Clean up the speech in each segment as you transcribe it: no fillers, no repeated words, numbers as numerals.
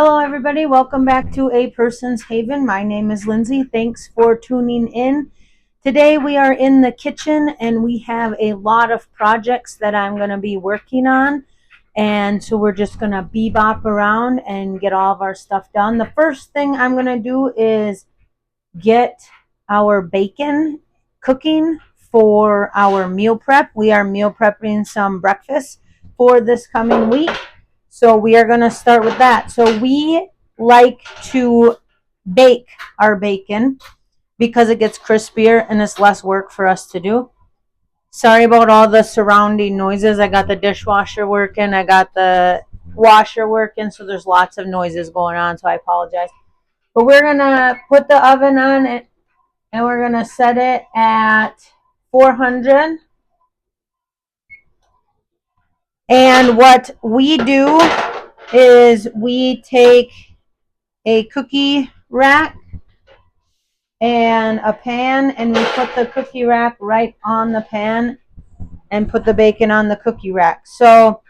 Hello, everybody. Welcome back to A Person's Haven. My name is Lindsay. Thanks for tuning in. Today we are in the kitchen and we have a lot of projects that I'm going to be working on. And so we're just going to bebop around and get all of our stuff done. The first thing I'm going to do is get our bacon cooking for our meal prep. We are meal prepping some breakfast for this coming week. So we are going to start with that. So we like to bake our bacon because it gets crispier and it's less work for us to do. Sorry about all the surrounding noises. I got the dishwasher working. I got the washer working. So there's lots of noises going on. So I apologize. But we're going to put the oven on it and we're going to set it at 400. And what we do is we take a cookie rack and a pan and we put the cookie rack right on the pan and put the bacon on the cookie rack. So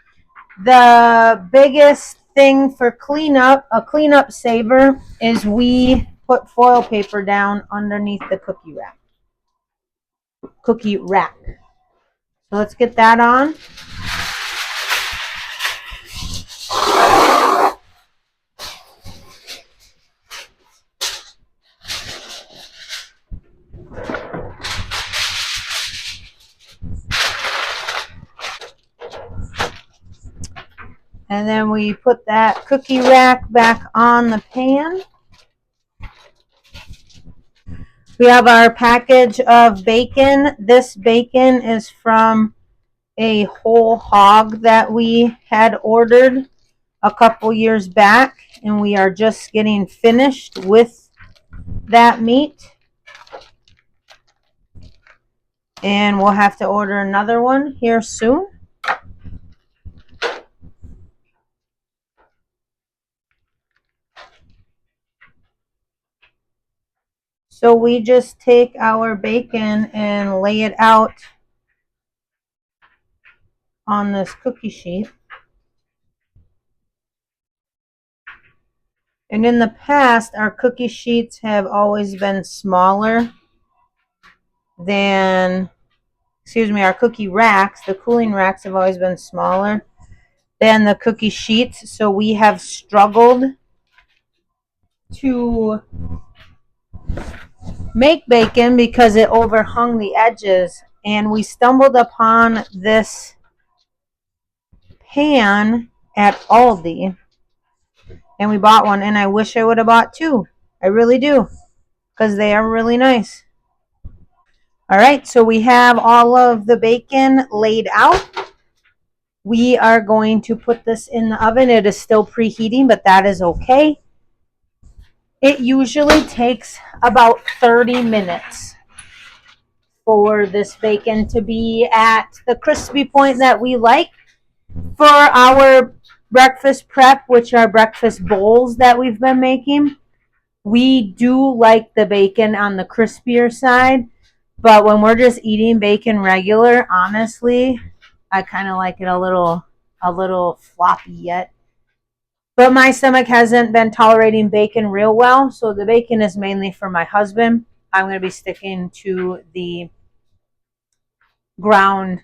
the biggest thing for cleanup, a cleanup saver, is we put foil paper down underneath the cookie rack. So let's get that on. And then we put that cookie rack back on the pan. We have our package of bacon. This bacon is from a whole hog that we had ordered a couple years back, and we are just getting finished with that meat. And we'll have to order another one here soon. So we just take our bacon and lay it out on this cookie sheet. And in the past, our cookie sheets have always been smaller than, our cookie racks. The cooling racks have always been smaller than the cookie sheets. So we have struggled to make bacon because it overhung the edges. And we stumbled upon this pan at Aldi. And we bought one, and I wish I would have bought two. I really do, because they are really nice. All right, so we have all of the bacon laid out. We are going to put this in the oven. It is still preheating, but that is okay. It usually takes about 30 minutes for this bacon to be at the crispy point that we like. For our breakfast prep, which are breakfast bowls that we've been making, we do like the bacon on the crispier side, but when we're just eating bacon regular, honestly, I kind of like it a little floppy yet. But my stomach hasn't been tolerating bacon real well, so the bacon is mainly for my husband. I'm going to be sticking to the ground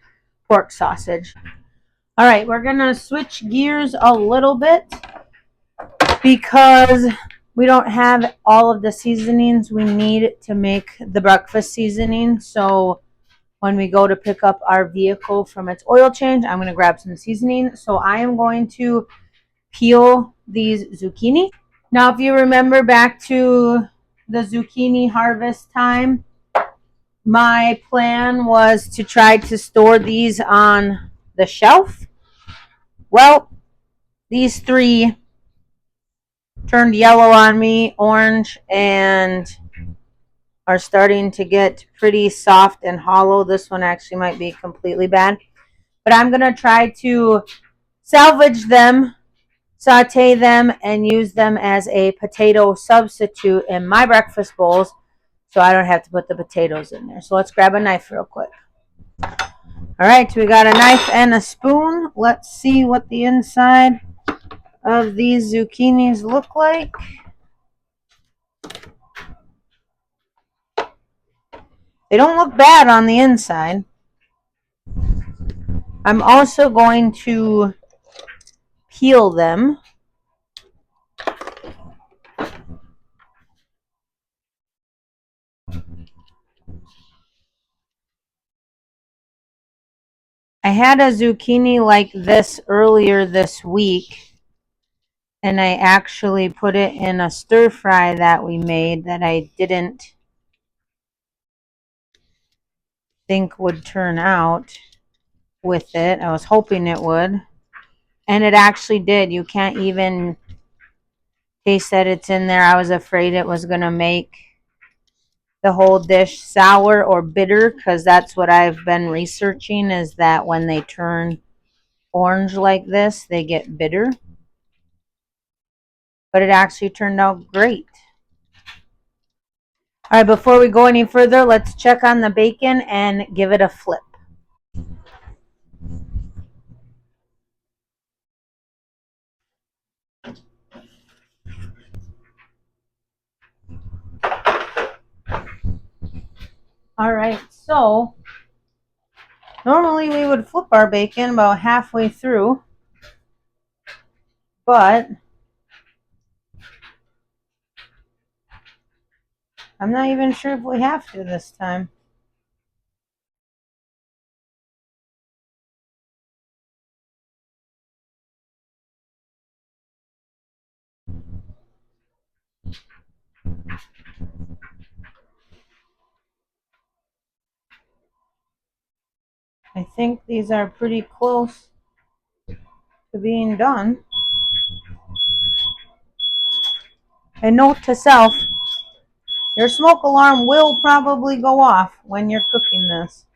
pork sausage. All right, we're going to switch gears a little bit because we don't have all of the seasonings we need to make the breakfast seasoning. So when we go to pick up our vehicle from its oil change, I'm going to grab some seasoning. So I am going to peel these zucchini. Now, if you remember back to the zucchini harvest time, my plan was to try to store these on the shelf. Well, these three turned yellow on me, orange, and are starting to get pretty soft and hollow. This one actually might be completely bad. But I'm going to try to salvage them, saute them, and use them as a potato substitute in my breakfast bowls so I don't have to put the potatoes in there. So let's grab a knife real quick. All right, so we got a knife and a spoon. Let's see what the inside of these zucchinis look like. They don't look bad on the inside. I'm also going to peel them. I had a zucchini like this earlier this week, and I actually put it in a stir fry that we made that I didn't think would turn out with it. I was hoping it would, and it actually did. You can't even taste that it's in there. I was afraid it was going to make the whole dish sour or bitter, because that's what I've been researching, is that when they turn orange like this, they get bitter. But it actually turned out great. All right, before we go any further, let's check on the bacon and give it a flip. All right, so normally we would flip our bacon about halfway through, but I'm not even sure if we have to this time. I think these are pretty close to being done. And note to self, your smoke alarm will probably go off when you're cooking this.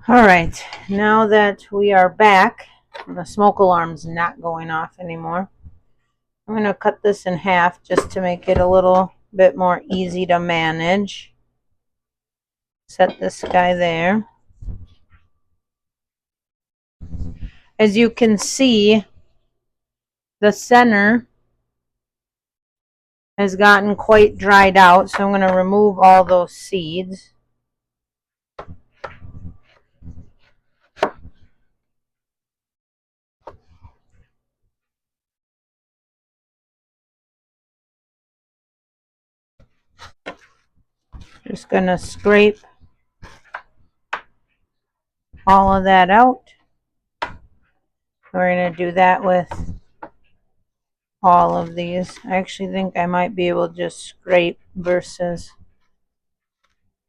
All right, now that we are back, and the smoke alarm's not going off anymore, I'm going to cut this in half just to make it a little bit more easy to manage. Set this guy there. As you can see, the center has gotten quite dried out, so I'm going to remove all those seeds. Just going to scrape all of that out. We're going to do that with all of these. I actually think I might be able to just scrape versus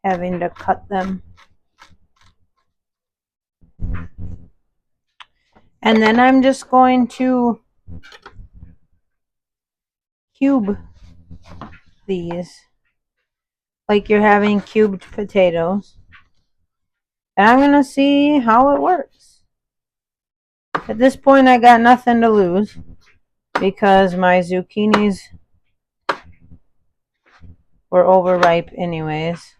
having to cut them. And then I'm just going to cube these like you're having cubed potatoes. And I'm going to see how it works. At this point, I got nothing to lose because my zucchinis were overripe anyways.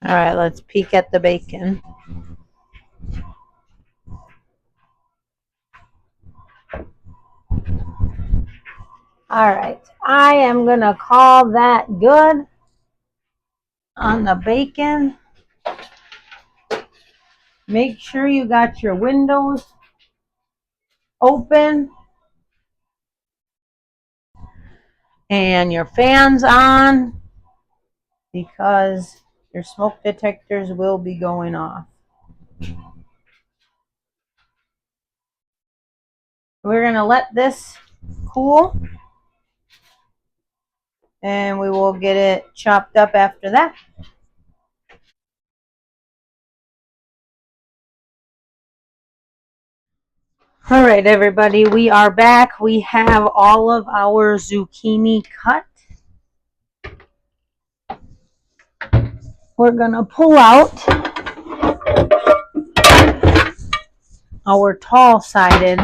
All right, let's peek at the bacon. All right, I am going to call that good on the bacon. Make sure you got your windows open and your fans on, because your smoke detectors will be going off. We're going to let this cool, and we will get it chopped up after that. All right, everybody, we are back. We have all of our zucchini cut. We're going to pull out our tall-sided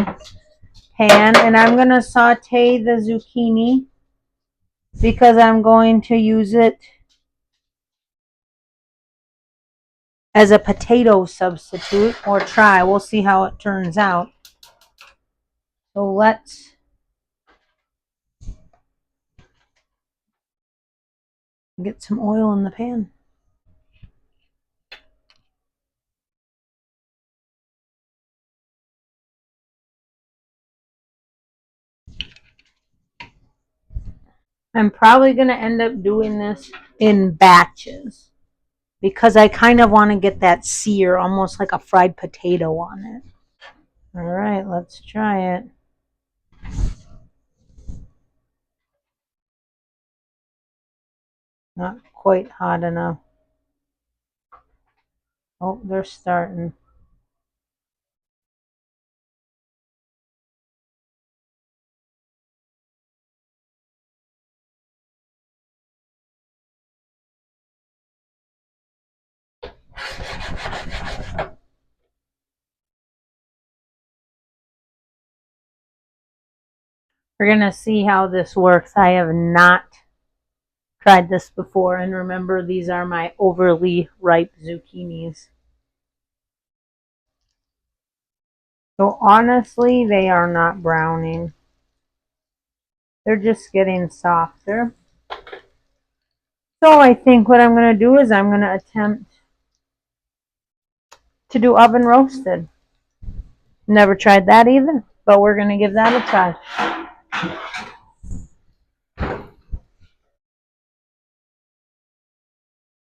pan, and I'm going to saute the zucchini because I'm going to use it as a potato substitute, or try. We'll see how it turns out. So let's get some oil in the pan. I'm probably going to end up doing this in batches because I kind of want to get that sear, almost like a fried potato on it. All right, let's try it. Not quite hot enough. Oh, they're starting. We're going to see how this works. I have not tried this before, and remember, these are my overly ripe zucchinis. So honestly, they are not browning. They're just getting softer. So I think what I'm going to do is I'm going to attempt to do oven roasted. Never tried that either, but we're going to give that a try.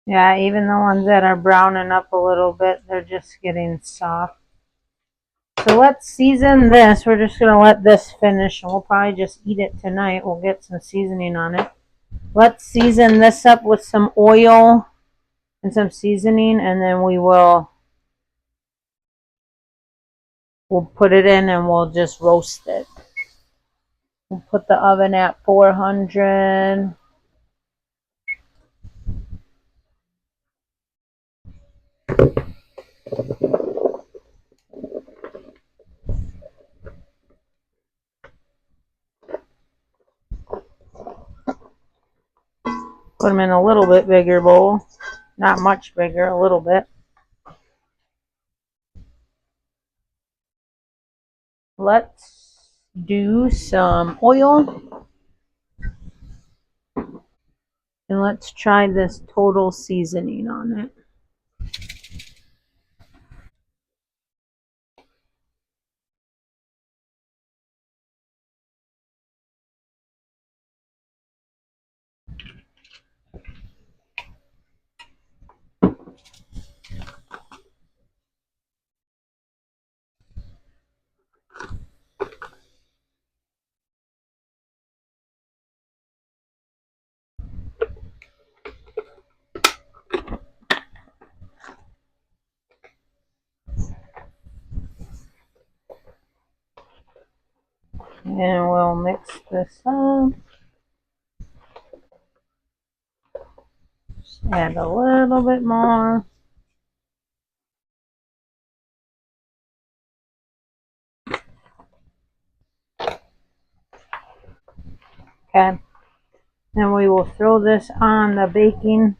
Yeah, even the ones that are browning up a little bit, they're just getting soft. So let's season this. We're just going to let this finish, and we'll probably just eat it tonight. We'll get some seasoning on it. Let's season this up with some oil and some seasoning, and then we'll put it in and we'll just roast it. We'll put the oven at 400. Put them in a little bit bigger bowl. Not much bigger, a little bit. Let's do some oil. And let's try this total seasoning on it. And we'll mix this up. Just add a little bit more. Okay. Then we will throw this on the baking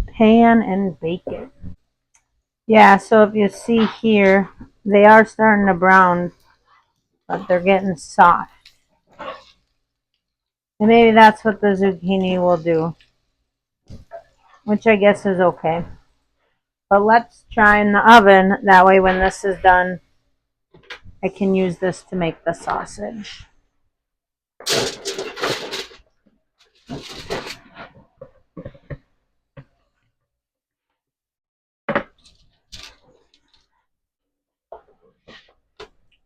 pan and bake it. Yeah, so if you see here, they are starting to brown, but they're getting soft. And maybe that's what the zucchini will do, which I guess is okay. But let's try in the oven. That way when this is done, I can use this to make the sausage.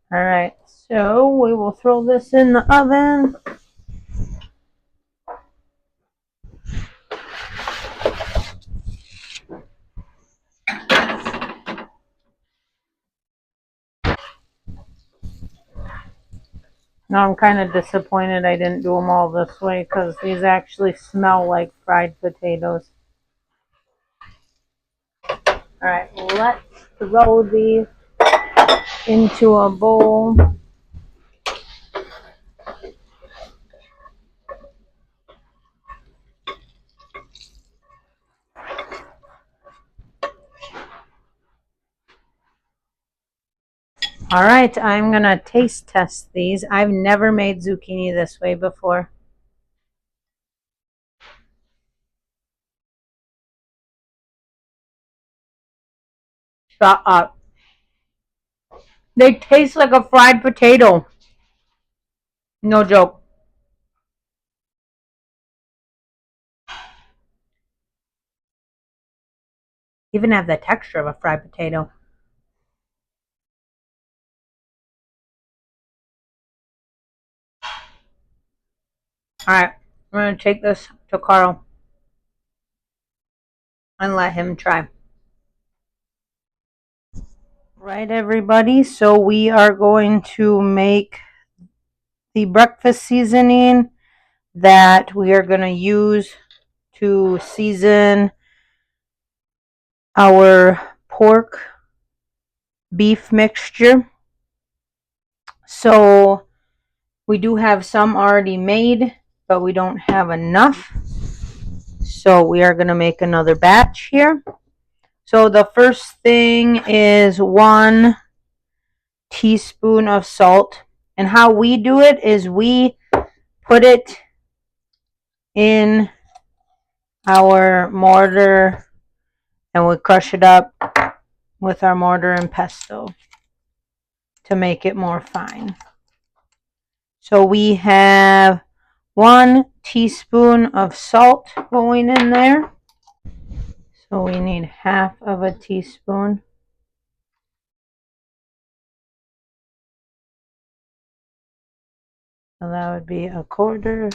Alright, so we will throw this in the oven. Now I'm kind of disappointed I didn't do them all this way because these actually smell like fried potatoes. Alright, let's throw these into a bowl. All right, I'm gonna taste test these. I've never made zucchini this way before. Shut up. They taste like a fried potato. No joke. Even have the texture of a fried potato. All right, I'm gonna take this to Carl and let him try. Right, everybody, so we are going to make the breakfast seasoning that we are going to use to season our pork beef mixture. So we do have some already made, but we don't have enough. So we are going to make another batch here. So the first thing is 1 teaspoon of salt. And how we do it is we put it in our mortar and we crush it up with our mortar and pestle to make it more fine. So we have 1 teaspoon of salt going in there. So we need half of a teaspoon. So that would be 1/4.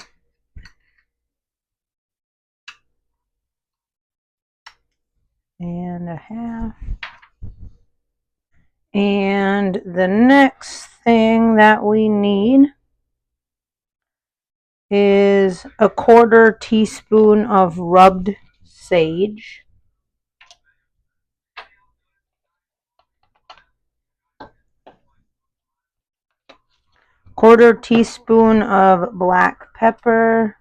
And 1/2. And the next thing that we need is 1/4 teaspoon of rubbed sage. 1/4 teaspoon of black pepper.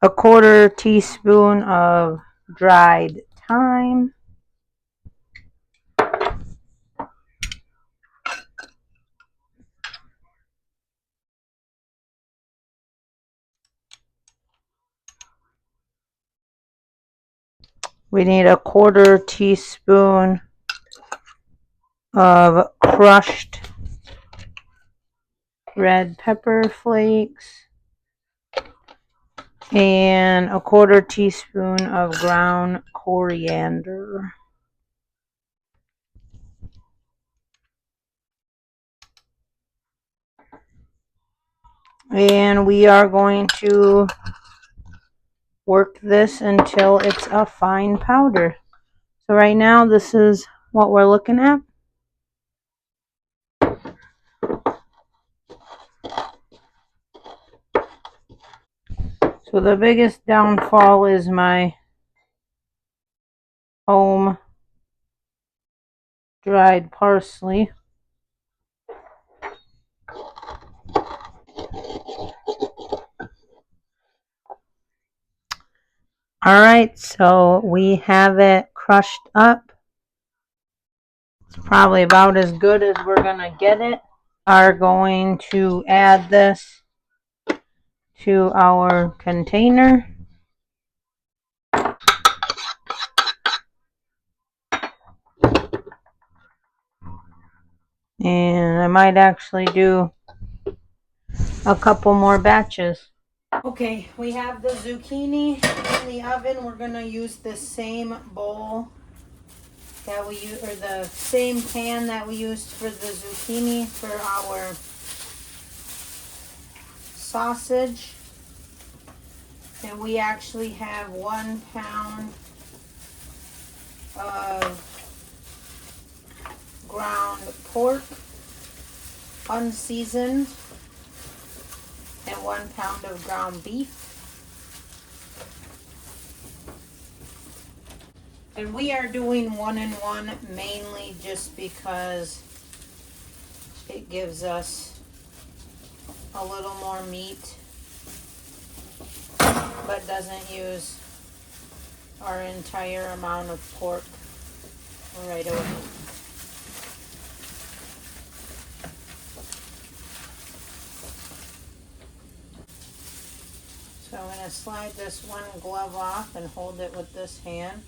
1/4 teaspoon of dried thyme. We need 1/4 teaspoon of crushed red pepper flakes and 1/4 teaspoon of ground coriander. And we are going to work this until it's a fine powder. So right now this is what we're looking at. So the biggest downfall is my home dried parsley. Alright, so we have it crushed up. It's probably about as good as we're going to get it. Are going to add this to our container. And I might actually do a couple more batches. Okay, we have the zucchini in the oven. We're going to use the same bowl that we use, or the same pan that we used for the zucchini for our sausage. And we actually have 1 pound of ground pork, unseasoned. and 1 pound of ground beef. And we are doing 1 and 1 mainly just because it gives us a little more meat, but doesn't use our entire amount of pork right away. So I'm going to slide this one glove off and hold it with this hand.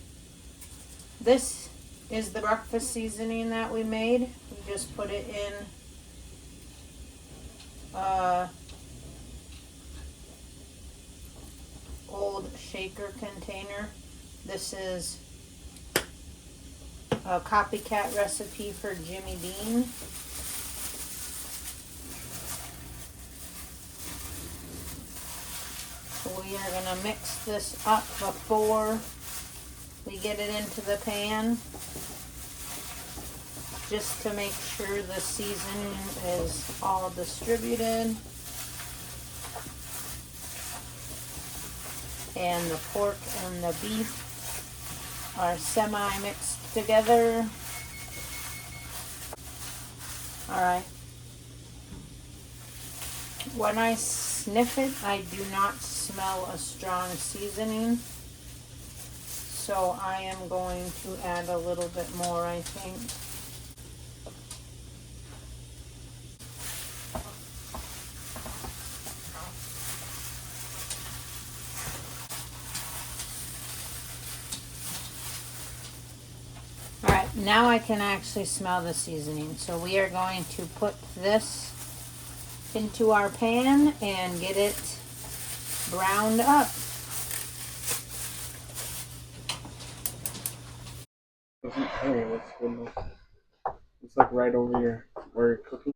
This is the breakfast seasoning that we made. We just put it in old shaker container. This is a copycat recipe for Jimmy Dean. We are going to mix this up before we get it into the pan, just to make sure the seasoning is all distributed and the pork and the beef are semi-mixed together. Alright. When I sniff it, I do not smell a strong seasoning, so I am going to add a little bit more, I think. Alright, now I can actually smell the seasoning, so we are going to put this into our pan and get it browned up. Hey, what's going on? It's like right over here where you're cooking.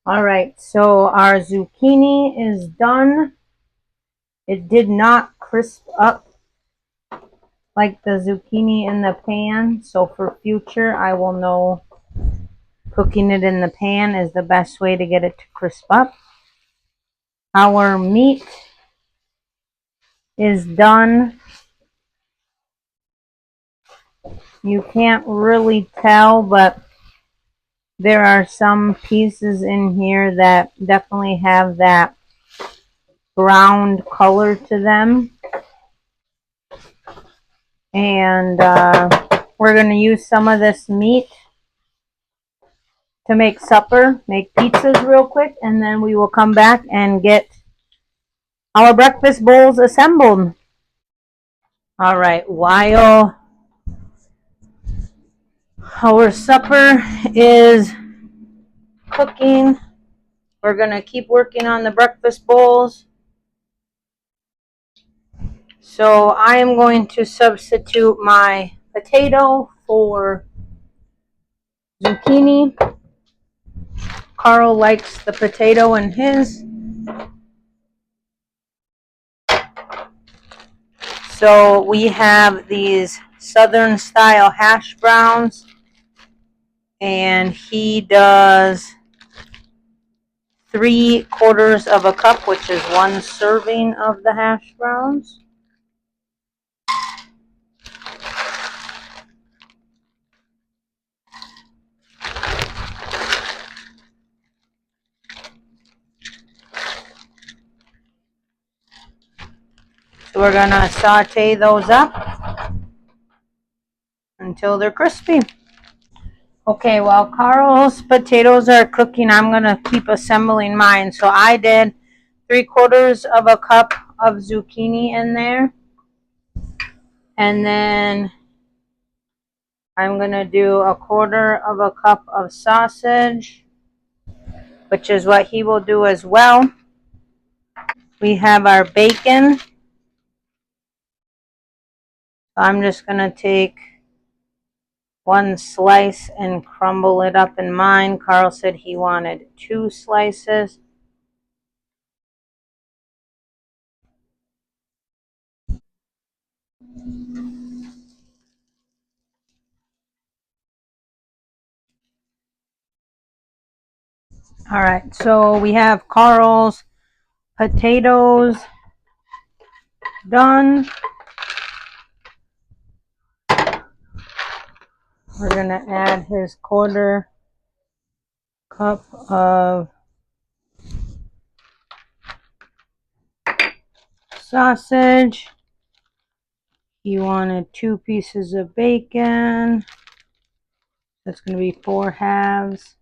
All right, so our zucchini is done. It did not crisp up like the zucchini in the pan, so for future I will know cooking it in the pan is the best way to get it to crisp up. Our meat is done. You can't really tell, but there are some pieces in here that definitely have that browned color to them. And we're going to use some of this meat to make supper, make pizzas real quick, and then we will come back and get our breakfast bowls assembled. All right, while our supper is cooking, we're going to keep working on the breakfast bowls. So I am going to substitute my potato for zucchini. Carl likes the potato in his. So we have these Southern style hash browns, and he does 3/4 of a cup, which is 1 serving of the hash browns. So we're going to saute those up until they're crispy. Okay, while Carl's potatoes are cooking, I'm going to keep assembling mine. So I did 3/4 of a cup of zucchini in there. And then I'm going to do 1/4 of a cup of sausage, which is what he will do as well. We have our bacon. I'm just going to take 1 slice and crumble it up in mine. Carl said he wanted 2 slices. All right, so we have Carl's potatoes done. We're going to add his 1/4 cup of sausage. He wanted 2 pieces of bacon. That's going to be 4 halves.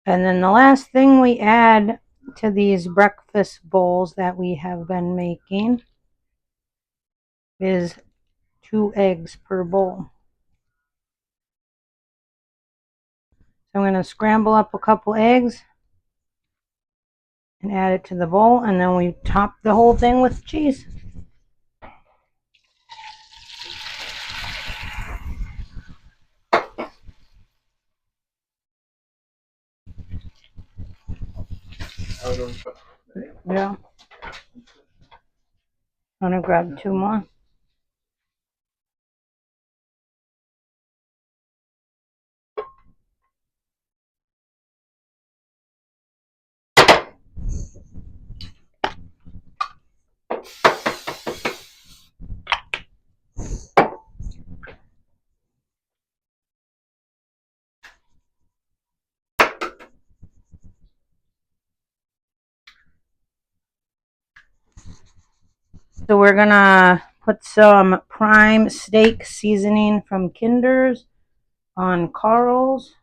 And then the last thing we add to these breakfast bowls that we have been making is 2 eggs per bowl. So I'm going to scramble up a couple eggs and add it to the bowl, and then we top the whole thing with cheese. Yeah. I'm going to grab 2 more. So we're going to put some prime steak seasoning from Kinder's on Carl's.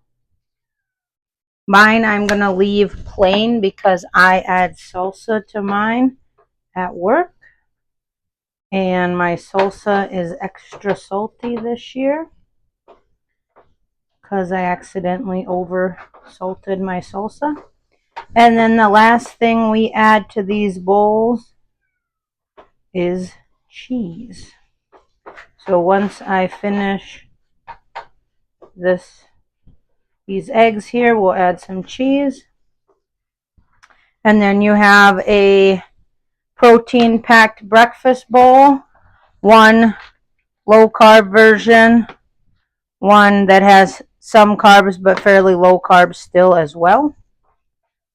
Mine I'm going to leave plain because I add salsa to mine at work. And my salsa is extra salty this year because I accidentally over salted my salsa. And then the last thing we add to these bowls is cheese. So once I finish these eggs here, we'll add some cheese. And then you have a protein packed breakfast bowl, one low carb version, one that has some carbs but fairly low carbs still as well.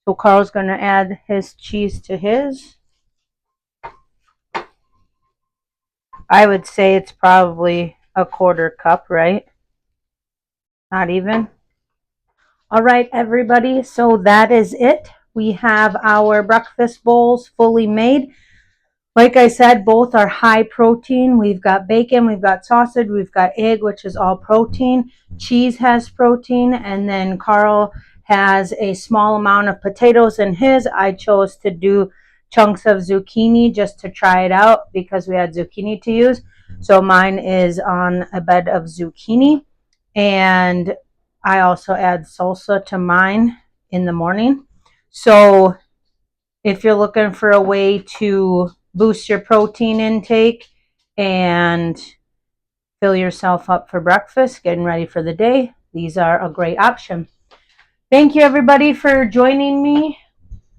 So Carl's going to add his cheese to his. I would say it's probably a 1/4 cup, right? Not even. All right, everybody. So that is it. We have our breakfast bowls fully made. Like I said, both are high protein. We've got bacon, we've got sausage, we've got egg, which is all protein. Cheese has protein, and then Carl has a small amount of potatoes in his. I chose to do chunks of zucchini just to try it out because we had zucchini to use. So mine is on a bed of zucchini, and I also add salsa to mine in the morning. So if you're looking for a way to boost your protein intake and fill yourself up for breakfast, getting ready for the day, these are a great option. Thank you, everybody, for joining me.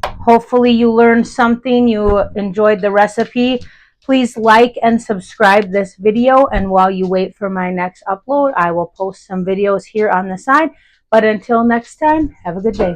Hopefully you learned something, you enjoyed the recipe. Please like and subscribe this video, and while you wait for my next upload, I will post some videos here on the side. But until next time, have a good day.